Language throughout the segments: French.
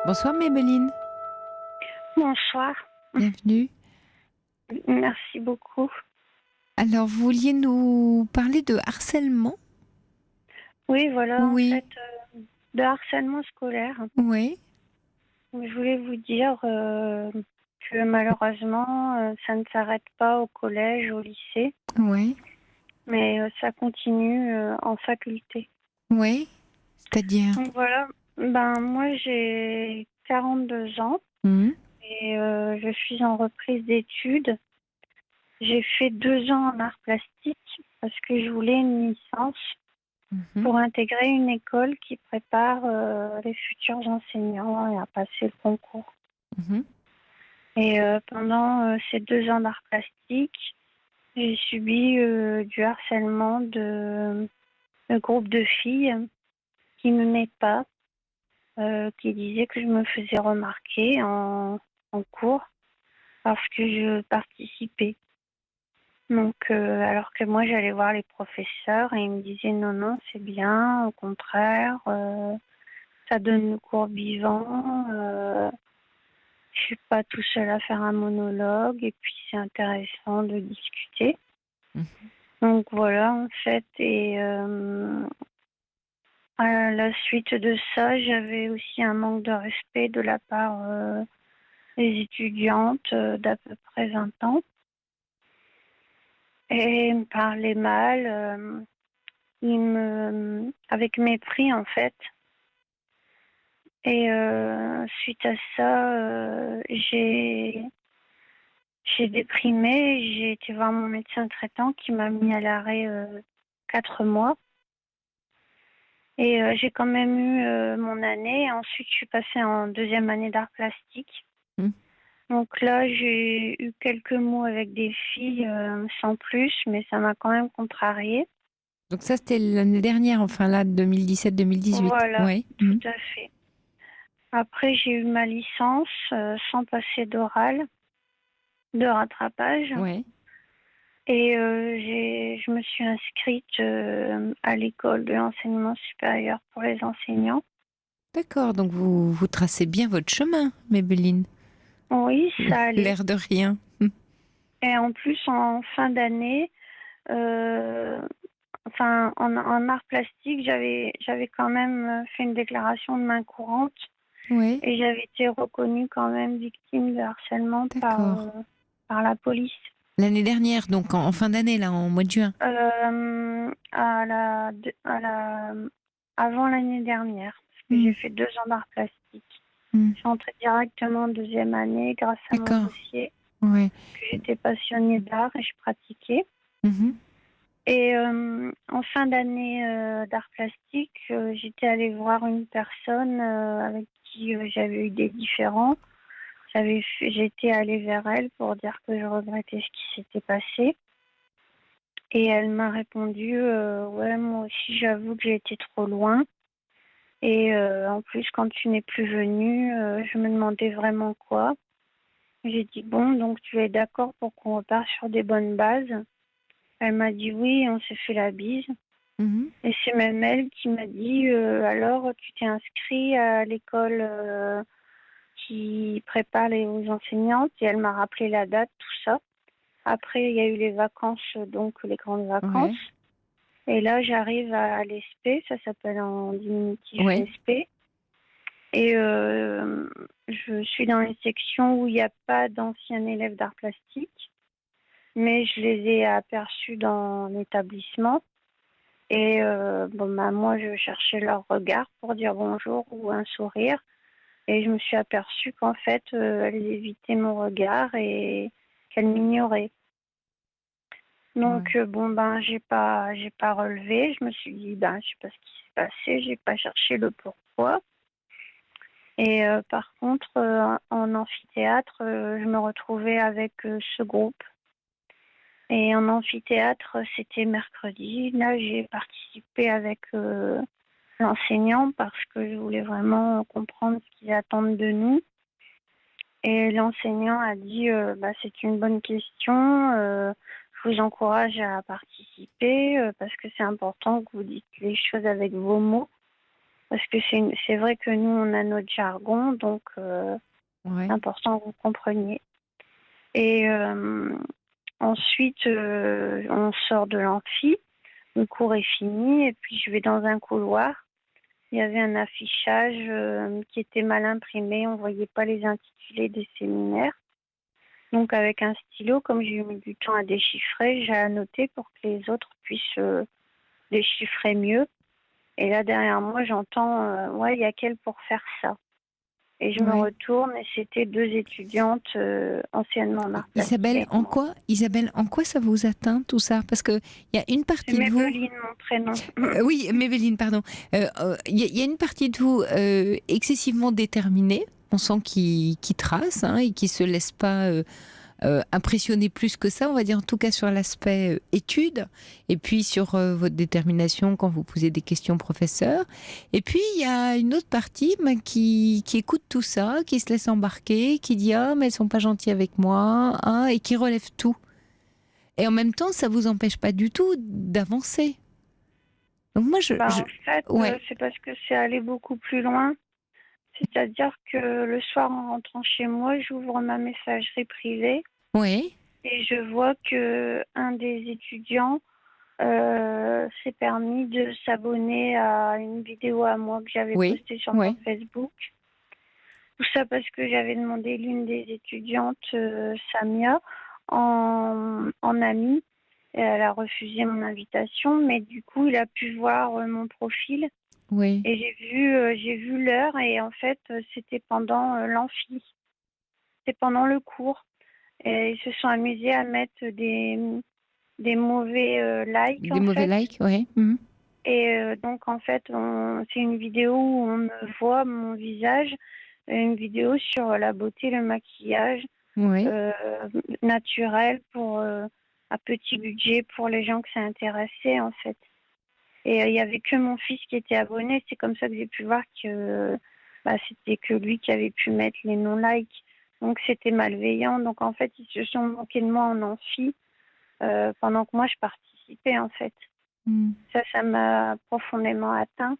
Bonsoir Maybelline, Bonsoir, bienvenue. merci beaucoup. Alors, vous vouliez nous parler de harcèlement? Oui, voilà, en Oui, fait, de harcèlement scolaire. oui, Je voulais vous dire que malheureusement, ça ne s'arrête pas au collège, au lycée, oui, mais ça continue en faculté. oui, c'est-à-dire? Donc voilà, moi j'ai 42 ans Mhm, et je suis en reprise d'études. J'ai fait 2 ans en arts plastiques parce que je voulais une licence mhm, pour intégrer une école qui prépare les futurs enseignants et à passer le concours. mhm, Et pendant ces 2 ans d'art plastique, j'ai subi du harcèlement de groupes de filles qui ne m'aimaient pas, qui disaient que je me faisais remarquer en cours parce que je participais. Donc, alors que moi, j'allais voir les professeurs et ils me disaient non, non, c'est bien, au contraire. Ça donne le cours vivant. Je suis pas tout seul à faire un monologue et puis c'est intéressant de discuter. mhm. Donc voilà, en fait, et à la suite de ça, j'avais aussi un manque de respect de la part des étudiantes d'à peu près 20 ans. Et ils me parlaient mal, avec mépris en fait. Et suite à ça, j'ai déprimé, j'ai été voir mon médecin traitant qui m'a mis à l'arrêt 4 mois. Et j'ai quand même eu mon année. Ensuite, je suis passée en deuxième année d'art plastique. Mhm. Donc là, j'ai eu quelques mots avec des filles sans plus, mais ça m'a quand même contrariée. Donc ça, c'était l'année dernière, enfin là, 2017-2018. Voilà, Oui. Mhm. tout à fait. Après, j'ai eu ma licence sans passer d'oral, de rattrapage. Ouais. Et je me suis inscrite à l'école de l'enseignement supérieur pour les enseignants. D'accord, donc vous tracez bien votre chemin, Maybelline. Oui, ça allait. L'air de rien. Mhm. Et en plus, en fin d'année, euh, enfin, en art plastique, j'avais quand même fait une déclaration de main courante Oui, et j'avais été reconnue quand même victime de harcèlement d'accord. par la police. L'année dernière, donc en fin d'année, là, en mois de juin. Avant l'année dernière, parce que j'ai Mhm. fait 2 ans d'art plastique. Mhm. Je suis entrée directement en deuxième année grâce à mon D'accord. dossier, Ouais. que j'étais passionnée d'art et je pratiquais. Mhm. Et en fin d'année d'art plastique, j'étais allée voir une personne avec qui j'avais eu des différends. J'étais allée vers elle pour dire que je regrettais ce qui s'était passé. Et elle m'a répondu, ouais, moi aussi, j'avoue que j'ai été trop loin. Et en plus, quand tu n'es plus venu, je me demandais vraiment quoi. J'ai dit, bon, donc tu es d'accord pour qu'on repart sur des bonnes bases. Elle m'a dit oui, on s'est fait la bise. Mhm. Et c'est même elle qui m'a dit, alors tu t'es inscrit à l'école qui prépare aux enseignantes. Et elle m'a rappelé la date, tout ça. Après, il y a eu les vacances, donc les grandes vacances. Ouais. Et là, j'arrive à l'ESP, ça s'appelle en diminutif Ouais. SP. Et je suis dans une section où il n'y a pas d'anciens élèves d'art plastique, mais je les ai aperçus dans l'établissement. Et moi, je cherchais leur regard pour dire bonjour ou un sourire. Et je me suis aperçue qu'en fait, elles évitaient mon regard et qu'elles m'ignoraient. Ouais. Donc j'ai pas relevé. Je me suis dit je sais pas ce qui s'est passé. J'ai pas cherché le pourquoi. Et par contre en amphithéâtre, je me retrouvais avec ce groupe. Et en amphithéâtre, c'était mercredi. Là, j'ai participé avec l'enseignant parce que je voulais vraiment comprendre ce qu'ils attendent de nous. Et l'enseignant a dit c'est une bonne question. Je vous encourage à participer parce que c'est important que vous dites les choses avec vos mots. Parce que c'est vrai que nous, on a notre jargon, donc Ouais. c'est important que vous compreniez. Et ensuite, on sort de l'amphi, le cours est fini, et puis je vais dans un couloir. Il y avait un affichage qui était mal imprimé, on ne voyait pas les intitulés des séminaires. Donc avec un stylo, comme j'ai eu du temps à déchiffrer, j'ai annoté pour que les autres puissent déchiffrer mieux. Et là, derrière moi, j'entends ouais, il y a qu'elle pour faire ça. Et je me Ouais. retourne et c'était 2 étudiantes anciennement en art plastique Isabelle, avec moi. Isabelle, en quoi ça vous atteint tout ça? Parce que il y a une C'est partie de vous, Maybelline, mon prénom. oui, Mévéline, pardon. Il y a une partie de vous excessivement déterminée. On sent qui trace hein, et qui se laisse pas impressionner plus que ça, on va dire en tout cas sur l'aspect études, et puis sur votre détermination quand vous posez des questions au professeur. Et puis il y a une autre partie qui écoute tout ça, qui se laisse embarquer, qui dit ah mais elles sont pas gentilles avec moi, ah, et qui relève tout. Et en même temps, ça vous empêche pas du tout d'avancer. Donc moi En fait, ouais, c'est parce que c'est allé beaucoup plus loin. C'est-à-dire que le soir, en rentrant chez moi, j'ouvre ma messagerie privée ouais, et je vois que un des étudiants s'est permis de s'abonner à une vidéo à moi que j'avais oui, postée sur mon ouais, Facebook. Tout ça parce que j'avais demandé l'une des étudiantes, Samia, en amie. Et elle a refusé mon invitation, mais du coup, il a pu voir mon profil. oui, Et j'ai vu l'heure et en fait, c'était pendant l'amphi. C'était pendant le cours. Et ils se sont amusés à mettre des mauvais likes, des en mauvais fait. likes, ouais, mhm. Et donc, en fait, c'est une vidéo où on me voit mon visage, une vidéo sur la beauté, le maquillage Ouais, euh, naturel pour à petit budget pour les gens que ça intéressait, en fait. Et il y avait que mon fils qui était abonné. C'est comme ça que j'ai pu voir que c'était que lui qui avait pu mettre les non-likes. Donc c'était malveillant. Donc en fait, ils se sont moqués de moi en amphi pendant que moi je participais en fait. mm, Ça m'a profondément atteint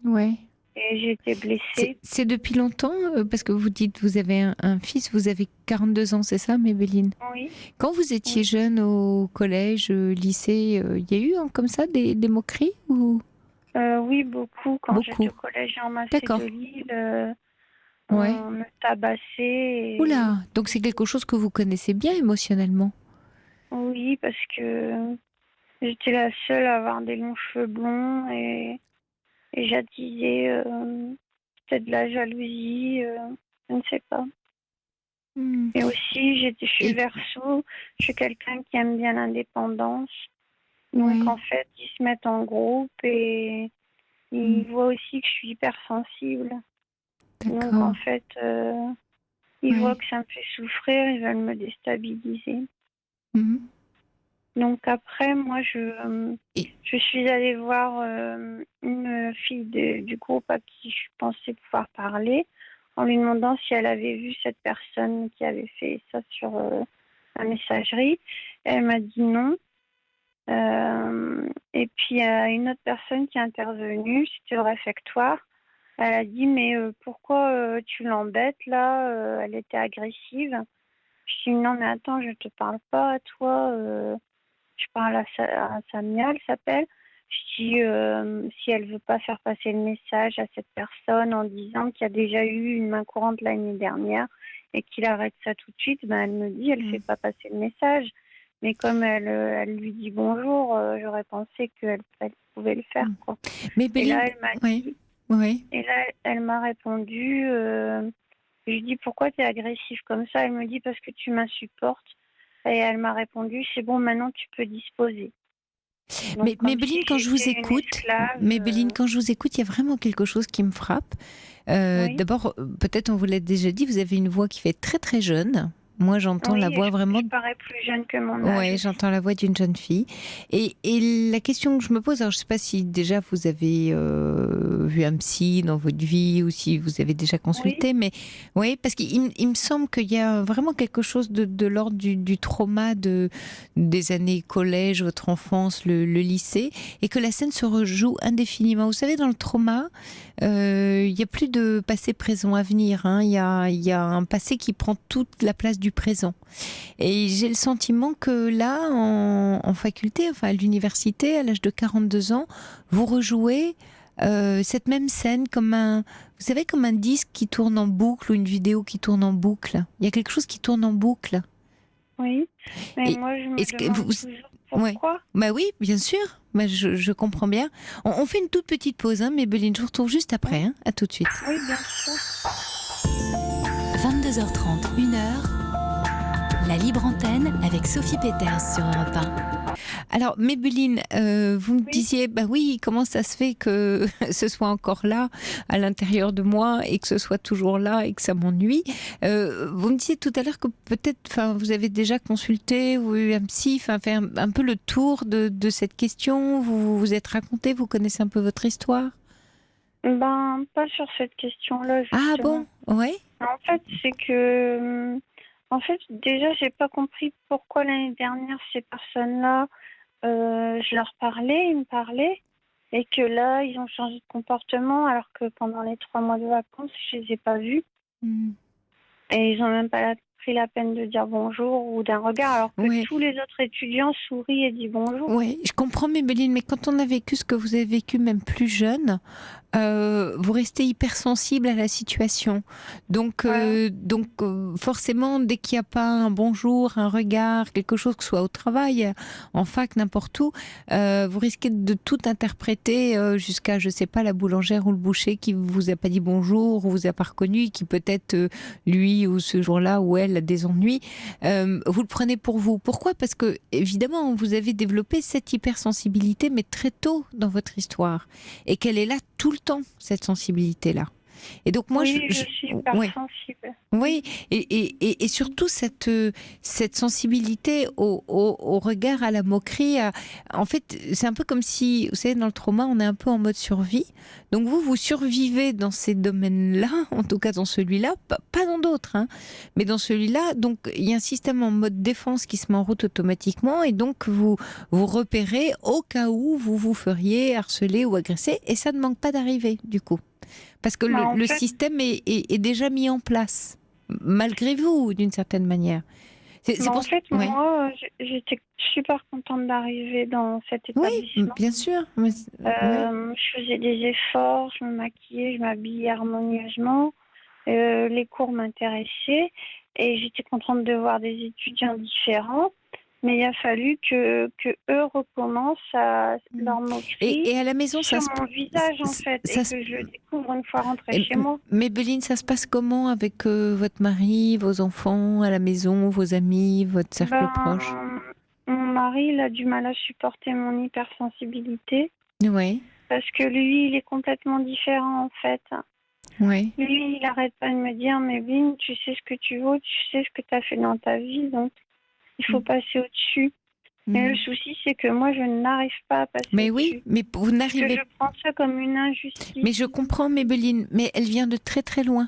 ouais. et j'ai été blessée. C'est depuis longtemps, parce que vous dites vous avez un fils, vous avez 42 ans, c'est ça, Mébéline? Oui, Quand vous étiez oui. jeune au collège, lycée, il y a eu comme ça des moqueries ou Oui, beaucoup. Quand j'étais beaucoup? au collège en Massé de D'accord. Lille, Ouais. on me tabassait. Oula, donc c'est quelque chose que vous connaissez bien émotionnellement. Oui, parce que j'étais la seule à avoir des longs cheveux blonds et j'attisais peut-être de la jalousie, je ne sais pas. Hmm. Et aussi, je suis Et verso, je suis quelqu'un qui aime bien l'indépendance. Donc ouais, en fait, ils se mettent en groupe et hmm, ils voient aussi que je suis hypersensible. Donc en d'accord. fait, ils voient Ouais. que ça me fait souffrir, ils veulent me déstabiliser. Mhm. Donc après, moi, Et je suis allée voir une fille du groupe à qui je pensais pouvoir parler en lui demandant si elle avait vu cette personne qui avait fait ça sur la messagerie. Elle m'a dit non. Et puis il y a une autre personne qui est intervenue, c'était le réfectoire. Elle a dit mais pourquoi tu l'embêtes là? Elle était agressive. Je dis non mais attends, je te parle pas à toi. Je parle à Samia, elle s'appelle. Je dis si elle veut pas faire passer le message à cette personne en disant qu'il y a déjà eu une main courante l'année dernière et qu'il arrête ça tout de suite, ben elle me dit elle hmm, fait pas passer le message. Mais comme elle lui dit bonjour, j'aurais pensé elle pouvait le faire hmm. quoi. Et Mébéline, là elle m'a ouais, dit ouais. et là elle m'a répondu. Je lui dis pourquoi tu es agressive comme ça? Elle me dit parce que tu m'insupportes. Et elle m'a répondu c'est bon maintenant tu peux disposer. Donc, Mais comme si Mébéline, quand je vous j'étais une écoute, esclave. Mébéline, quand je vous écoute, il y a vraiment quelque chose qui me frappe. Oui, D'abord, peut-être on vous l'a déjà dit, vous avez une voix qui fait très très jeune. Moi, j'entends la Oui, voix vraiment. je parais plus jeune que mon âge Ouais, aussi. j'entends la voix d'une jeune fille. Et la question que je me pose, alors je ne sais pas si déjà vous avez vu un psy dans votre vie ou si vous avez déjà Oui, consulté, mais oui, parce qu'il me semble qu'il y a vraiment quelque chose de l'ordre du trauma des années collège, votre enfance, le lycée, et que la scène se rejoue indéfiniment. Vous savez, dans le trauma, il n'y a plus de passé, présent, avenir, hein. Il y a un passé qui prend toute la place du présent. Et j'ai le sentiment que là, en faculté, enfin à l'université, à l'âge de 42 ans, vous rejouez cette même scène comme vous savez, comme un disque qui tourne en boucle ou une vidéo qui tourne en boucle. Il y a quelque chose qui tourne en boucle. oui. Mais Et moi, je me est-ce que demande toujours ouais, pourquoi. bah oui, bien sûr. Bah je comprends bien. On fait une toute petite pause, hein, Maybelline. Je vous retrouve juste Oui, après. Hein. À tout de suite. oui, bien sûr. 22h30, 1h, la libre antenne avec Sophie Peters sur Europe 1. Alors, Maybelline, vous me Oui. disiez, bah oui, comment ça se fait que ce soit encore là, à l'intérieur de moi, et que ce soit toujours là, et que ça m'ennuie. Vous me disiez tout à l'heure que peut-être, enfin, vous avez déjà consulté, ou eu un psy, enfin, fait un peu le tour de cette question. Vous vous êtes raconté, vous connaissez un peu votre histoire. Ben, pas sur cette question-là, Ah bon, justement. ouais. En fait, c'est que, en fait, déjà, j'ai pas compris pourquoi l'année dernière, ces personnes-là, je leur parlais, ils me parlaient, et que là, ils ont changé de comportement, alors que pendant les 3 mois de vacances, je les ai pas vus. Hmm. Et ils ont même pas pris la peine de dire bonjour ou d'un regard, alors que Ouais. tous les autres étudiants sourient et disent bonjour. Ouais, je comprends, Maybelline, mais quand on a vécu ce que vous avez vécu, même plus jeune, vous restez hypersensible à la situation. Voilà. Forcément, dès qu'il n'y a pas un bonjour, un regard, quelque chose, que ce soit au travail, en fac, n'importe où, vous risquez de tout interpréter jusqu'à, je sais pas, la boulangère ou le boucher qui vous a pas dit bonjour ou vous a pas reconnu, qui peut-être, lui ou ce jour-là ou elle a des ennuis. Vous le prenez pour vous. Pourquoi? Parce que, évidemment, vous avez développé cette hypersensibilité, mais très tôt dans votre histoire. Et qu'elle est là tout le temps, cette sensibilité-là. Et donc, moi, Oui, je suis ouais. hypersensible. Oui. Oui, et surtout cette sensibilité au regard, à la moquerie. En fait, c'est un peu comme si, vous savez, dans le trauma, on est un peu en mode survie. Donc vous survivez dans ces domaines-là, en tout cas dans celui-là, pas dans d'autres, hein, mais dans celui-là. Donc il y a un système en mode défense qui se met en route automatiquement, et donc vous repérez au cas où vous vous feriez harceler ou agresser, et ça ne manque pas d'arriver, du coup. Parce que Bah, en le fait, système est déjà mis en place, malgré vous, d'une certaine manière. C'est pour... Ouais. moi, j'étais super contente d'arriver dans cet Oui, établissement. bien sûr. Oui. Je faisais des efforts, je me maquillais, je m'habillais harmonieusement. Les cours m'intéressaient et j'étais contente de voir des étudiants différents. Mais il a fallu que eux recommencent à leur moquerie Et à la maison, sur mon visage, en fait, et ça se... que je le découvre une fois rentrée chez moi. Mais Béline, ça se passe comment avec votre mari, vos enfants, à la maison, vos amis, votre cercle proche? Ben, mon mari, il a du mal à supporter mon hypersensibilité Oui, parce que lui, il est complètement différent, en fait. oui. Lui, il arrête pas de me dire, mais Vin, tu sais ce que tu vaux, tu sais ce que tu as fait dans ta vie, donc il faut passer au-dessus. Mais le souci, c'est que moi, je n'arrive pas à passer Mais oui, au-dessus. mais vous Parce que n'arrivez... je prends ça comme une injustice. Mais je comprends, Béline, mais elle vient de très très loin.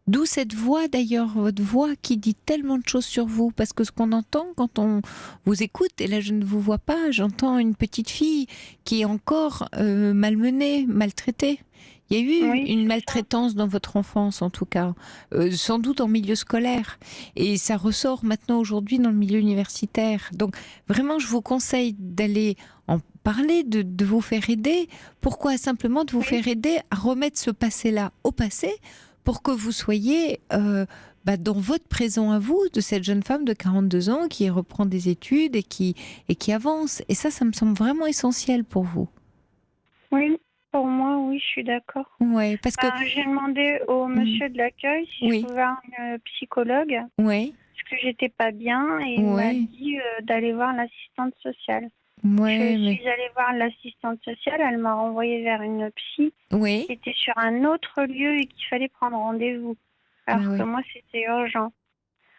D'où cette voix d'ailleurs, votre voix qui dit tellement de choses sur vous, parce que ce qu'on entend quand on vous écoute, et là je ne vous vois pas, j'entends une petite fille qui est encore malmenée, maltraitée. Il y a eu Oui, une c'est ça. maltraitance dans votre enfance en tout cas, sans doute en milieu scolaire, et ça ressort maintenant aujourd'hui dans le milieu universitaire. Donc vraiment je vous conseille d'aller en parler, de vous faire aider. Pourquoi? Simplement de vous Oui, faire aider à remettre ce passé-là au passé, pour que vous soyez dans votre présent à vous, de cette jeune femme de 42 ans qui reprend des études et qui avance. Et ça me semble vraiment essentiel pour vous. oui. Pour moi, oui, je suis d'accord. Ouais, parce que... J'ai demandé au Mm, monsieur de l'accueil si je oui, pouvais avoir une psychologue, ouais, parce que j'étais pas bien, et il m'a ouais, dit d'aller voir l'assistante sociale. Je ouais, mais... suis allée voir l'assistante sociale, elle m'a renvoyée vers une psy Oui, qui était sur un autre lieu et qu'il fallait prendre rendez-vous. bah Alors que oui. moi, c'était urgent.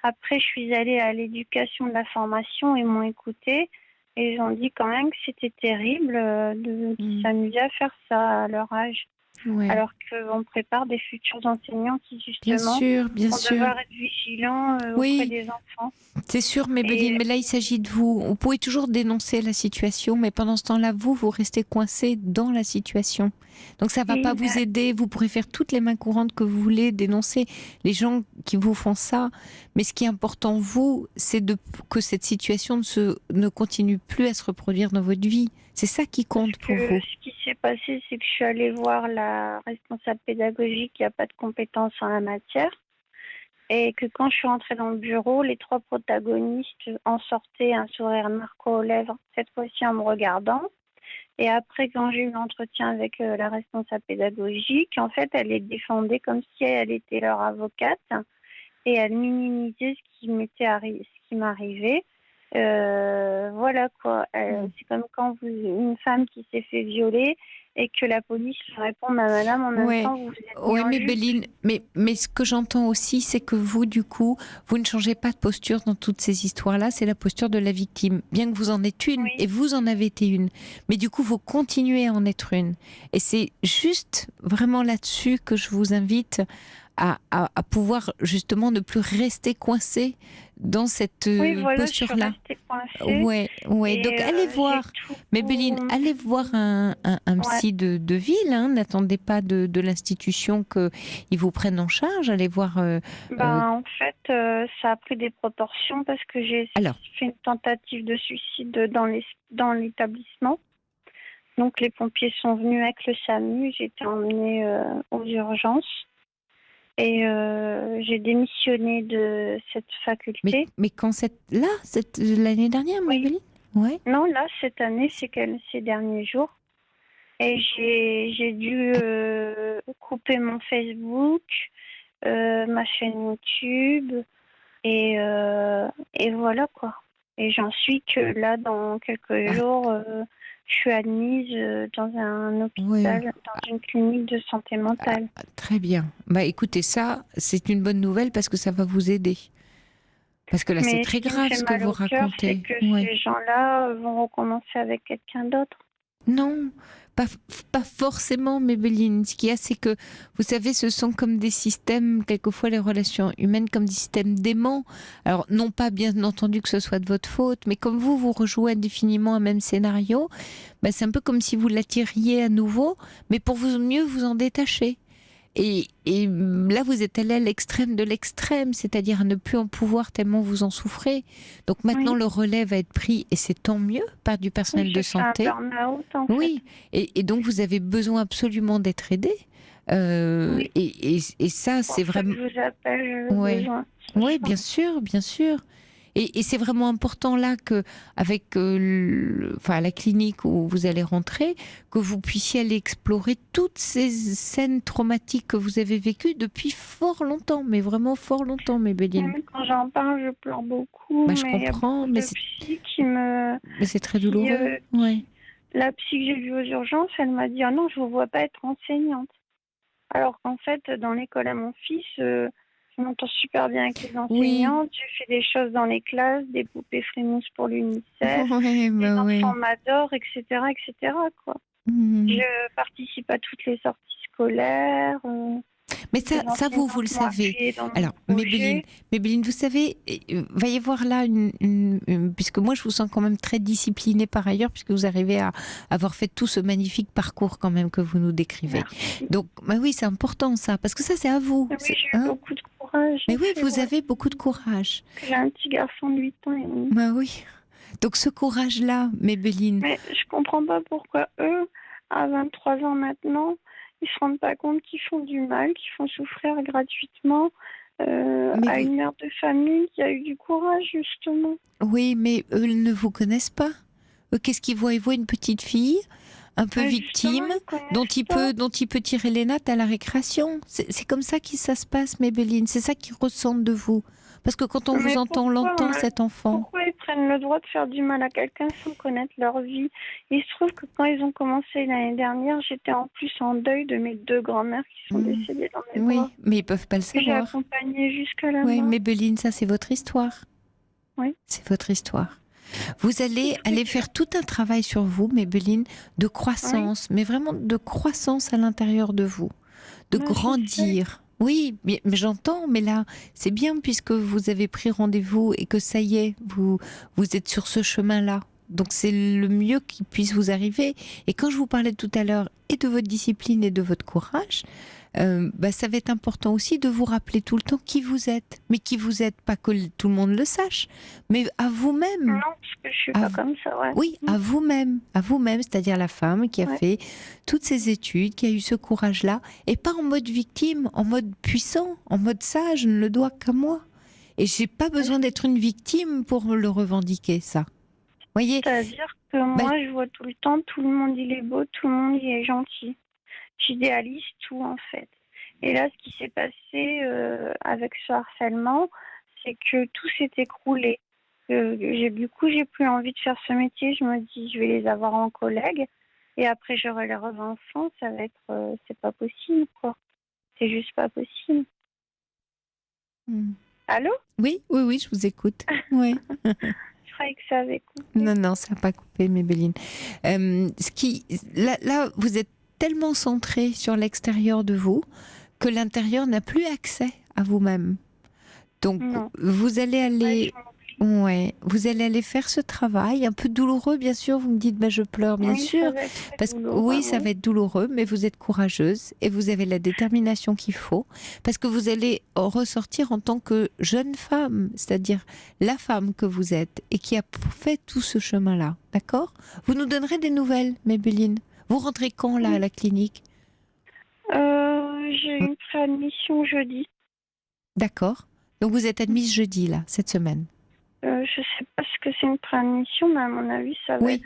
Après, je suis allée à l'éducation de la formation, ils m'ont écoutée et ils ont dit quand même que c'était terrible de s'amuser à faire ça à leur âge. Ouais. Alors qu'on prépare des futurs enseignants qui, Bien justement, sûr, bien vont sûr. devoir être vigilants auprès Oui, des enfants. c'est sûr, Maybelline, Et mais là, il s'agit de vous. Vous pouvez toujours dénoncer la situation, mais pendant ce temps-là, vous restez coincé dans la situation. Donc, ça ne va pas oui, vous aider. Vous pourrez faire toutes les mains courantes que vous voulez, dénoncer les gens qui vous font ça. Mais ce qui est important, vous, c'est que cette situation ne continue plus à se reproduire dans votre vie. C'est ça qui compte pour vous. ce qui s'est passé, c'est que je suis allée voir la responsable pédagogique qui n'a pas de compétences en la matière. Et que quand je suis rentrée dans le bureau, les 3 protagonistes en sortaient un sourire narquois aux lèvres, cette fois-ci en me regardant. Et après, quand j'ai eu l'entretien avec la responsable pédagogique, en fait, elle les défendait comme si elle était leur avocate et elle minimisait ce qui m'arrivait. Voilà quoi. C'est comme quand une femme qui s'est fait violer et que la police répond à madame en même Ouais, temps vous êtes mis ouais, en mais juge. Béline, mais ce que j'entends aussi, c'est que vous, du coup, vous ne changez pas de posture dans toutes ces histoires-là. C'est la posture de la victime, bien que vous en êtes une, Oui, et vous en avez été une. Mais du coup, vous continuez à en être une. Et c'est juste vraiment là-dessus que je vous invite à pouvoir justement ne plus rester coincé dans cette oui, voilà, je suis posture-là. restée coincée Ouais, ouais. et Donc allez j'ai voir. tout. Mais Béline, allez voir un Ouais. psy de ville. Hein. N'attendez pas de l'institution qu'ils vous prennent en charge. Allez voir. En fait, ça a pris des proportions parce que j'ai Alors, fait une tentative de suicide dans l'établissement. Donc les pompiers sont venus avec le SAMU, j'ai été emmenée aux urgences et j'ai démissionné de cette faculté. mais quand l'année dernière, Oui. Béline. Ouais. Non, là, cette année, ces derniers jours. Et j'ai dû couper mon Facebook, ma chaîne YouTube et voilà quoi. Et j'en suis que là, dans quelques Ah, jours, je suis admise dans un ouais. hôpital, dans une clinique de santé mentale. Très bien. Bah écoutez, ça, c'est une bonne nouvelle parce que ça va vous aider. Parce que là, c'est Mais très ce qui me grave fait ce que mal vous au cœur, c'est racontez. que Ouais. ces gens-là vont recommencer avec quelqu'un d'autre. Non, pas, pas forcément, Maybelline. Ce qu'il y a, c'est que, vous savez, ce sont comme des systèmes, quelquefois les relations humaines, comme des systèmes d'aimants. Alors, non pas bien entendu que ce soit de votre faute, mais comme vous rejouez indéfiniment un même scénario, bah, c'est un peu comme si vous l'attiriez à nouveau, mais pour mieux vous en détacher. Et là, vous êtes allé à l'extrême de l'extrême, c'est-à-dire à ne plus en pouvoir tellement vous en souffrez. Donc maintenant, Oui, le relais va être pris, et c'est tant mieux, par du oui, personnel de j'ai fait un santé. burn-out en fait. Oui, et donc vous avez besoin absolument d'être aidé. Oui, Et ça, c'est pour c'est ça que vraiment... je vous appelle, j'ai Ouais, besoin ce ouais, soir. bien sûr, bien sûr. Et c'est vraiment important là que, avec enfin, la clinique où vous allez rentrer, que vous puissiez aller explorer toutes ces scènes traumatiques que vous avez vécues depuis fort longtemps, mais vraiment fort longtemps, Maybelline. Même quand j'en parle, je pleure beaucoup, Bah, je mais il y a comprends, beaucoup de psy mais c'est très douloureux. Ouais. la psy que j'ai vue aux urgences, elle m'a dit: ah non, je ne vous vois pas être enseignante. Alors qu'en fait, dans l'école à mon fils, je m'entends super bien avec les Oui. enseignantes, je fais des choses dans les classes, des poupées frimousse pour l'UNICEF, Ouais, les bah enfants ouais. m'adorent, etc., quoi. Mhm. Je participe à toutes les sorties scolaires, Mais les ça vous le enseignantes m'ont savez. appuyée dans mon Alors, projet. Maybelline, vous savez, va y avoir là puisque moi je vous sens quand même très disciplinée par ailleurs, puisque vous arrivez à avoir fait tout ce magnifique parcours quand même que vous nous décrivez. Merci. Donc, bah oui, c'est important ça, parce que ça c'est à vous. Oui, j'ai eu Hein. beaucoup de courage. Mais oui, C'est vous vrai avez beaucoup de courage. que j'ai un petit garçon de 8 ans et demi. Bah oui. Donc ce courage-là, Maybelline, Mais je comprends pas pourquoi eux, à 23 ans maintenant, ils se rendent pas compte qu'ils font du mal, qu'ils font souffrir gratuitement mais à vous, une mère de famille qui a eu du courage, justement. oui, mais eux ne vous connaissent pas. Eux, qu'est-ce qu'ils voient? Ils voient une petite fille un peu Justement, victime, ils connaissent pas. dont il peut tirer les nattes à la récréation. C'est comme ça que ça se passe, Maybelline. C'est ça qu'ils ressentent de vous. Parce que quand on vous Mais entend, on l'entend, cet enfant. pourquoi ils prennent le droit de faire du mal à quelqu'un sans connaître leur vie? Il se trouve que quand ils ont commencé l'année dernière, j'étais en plus en deuil de mes 2 grands-mères qui sont Mm. décédées dans mes Oui, bras. mais ils peuvent pas le Que j'ai savoir. accompagné jusqu'à la Oui, mort. Maybelline, ça c'est votre histoire. Oui. C'est votre histoire. Vous allez aller faire tout un travail sur vous, Maybelline, de croissance, mais vraiment de croissance à l'intérieur de vous, de Moi, je grandir. Oui, mais j'entends, mais là, c'est bien puisque vous avez pris rendez-vous et que ça y est, vous êtes sur ce chemin-là. Donc c'est le mieux qui puisse vous arriver. Et quand je vous parlais tout à l'heure et de votre discipline et de votre courage, ça va être important aussi de vous rappeler tout le temps qui vous êtes. Mais qui vous êtes, pas que tout le monde le sache, mais à vous-même. Non, parce que je suis Ah, pas comme ça, ouais. Oui, à vous-même, c'est-à-dire la femme qui a Ouais. fait toutes ces études, qui a eu ce courage-là, et pas en mode victime, en mode puissant, en mode ça, je ne le dois qu'à moi. Et j'ai pas besoin d'être une victime pour le revendiquer, ça. Voyez, C'est-à-dire que moi, je vois tout le temps, tout le monde il est beau, tout le monde il est gentil. J'idéalise tout en fait. Et là, ce qui s'est passé avec ce harcèlement, c'est que tout s'est écroulé. Du coup, j'ai plus envie de faire ce métier. Je me dis, je vais les avoir en collègue. Et après, j'aurai leurs enfants. Ça va être, c'est pas possible, quoi. C'est juste pas possible. Hmm. Allô? Oui, je vous écoute. Oui. Je croyais que ça avait coupé. Non, ça n'a pas coupé, Maybelline. Là, vous êtes tellement centré sur l'extérieur de vous que l'intérieur n'a plus accès à vous-même. Donc, Non. vous allez aller... Ouais, Ouais, vous allez aller faire ce travail, un peu douloureux, bien sûr. Vous me dites, je pleure, bien oui, sûr. ça va être très Parce que douloureux, oui, ça va être douloureux, mais vous êtes courageuse et vous avez la détermination qu'il faut. Parce que vous allez ressortir en tant que jeune femme, c'est-à-dire la femme que vous êtes et qui a fait tout ce chemin-là. D'accord? Vous nous donnerez des nouvelles, Maybelline. Vous rentrez quand, là, à la clinique? J'ai une préadmission jeudi. D'accord. Donc, vous êtes admise jeudi, là, cette semaine. Je sais pas ce que c'est une préadmission, mais à mon avis, ça va être Oui,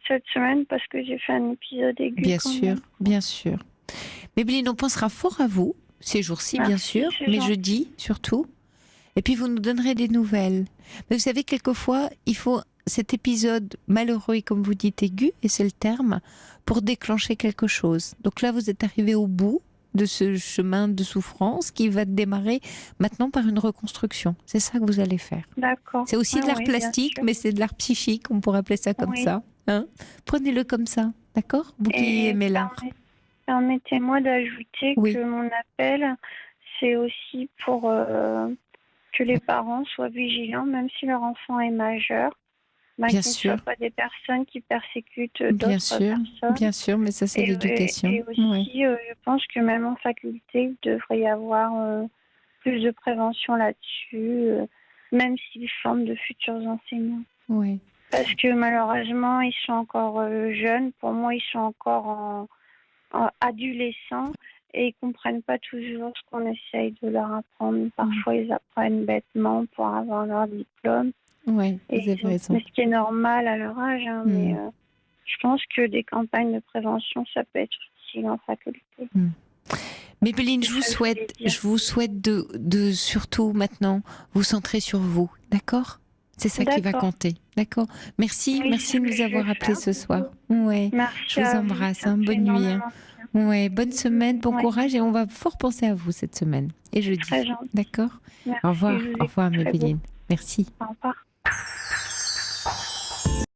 cette semaine parce que j'ai fait un épisode aigu. bien quand sûr, même. bien sûr. Maybelline, on pensera fort à vous ces jours-ci, bien Merci, sûr, c'est mais gentil. jeudi surtout. Et puis vous nous donnerez des nouvelles. Mais vous savez, quelquefois, il faut cet épisode malheureux et comme vous dites aigu, et c'est le terme, pour déclencher quelque chose. Donc là, vous êtes arrivé au bout de ce chemin de souffrance qui va démarrer maintenant par une reconstruction. C'est ça que vous allez faire. D'accord. C'est aussi de l'art oui, bien plastique, sûr. mais c'est de l'art psychique, on pourrait appeler ça comme Oui. ça. Hein. Prenez-le comme ça, d'accord? Vous qui Et aimez l'art. permettez-moi d'ajouter Oui. que mon appel, c'est aussi pour que les parents soient vigilants, même si leur enfant est majeur. Bien Qu'ils ne sûr. soient pas des personnes qui persécutent Bien d'autres sûr, personnes. bien sûr, mais ça c'est l'éducation. Et aussi, Ouais. je pense que même en faculté, il devrait y avoir plus de prévention là-dessus, même s'ils forment de futurs enseignants. Ouais. Parce que malheureusement, ils sont encore jeunes. Pour moi, ils sont encore en adolescents et ils comprennent pas toujours ce qu'on essaye de leur apprendre. Parfois, ils apprennent bêtement pour avoir leur diplôme. Ouais, vous avez raison. Mais ce qui est normal à leur âge, hein, mais je pense que des campagnes de prévention, ça peut être utile en faculté. Maybelline, C'est je vous ça que je voulais souhaite, dire. de surtout maintenant vous centrer sur vous, d'accord? C'est ça qui va D'accord. compter, d'accord? Merci, Oui, merci c'est de ce nous que je avoir vais appelés faire. ce soir. Ouais, Merci je vous à embrasse, ça me fait bonne nuit. énormément Ouais, bonne semaine, bon Ouais. courage et on va fort penser à vous cette semaine et jeudi, Très gentil. d'accord? Merci, Au revoir, je vous au revoir écoute très Maybelline. Merci. beau. Au revoir.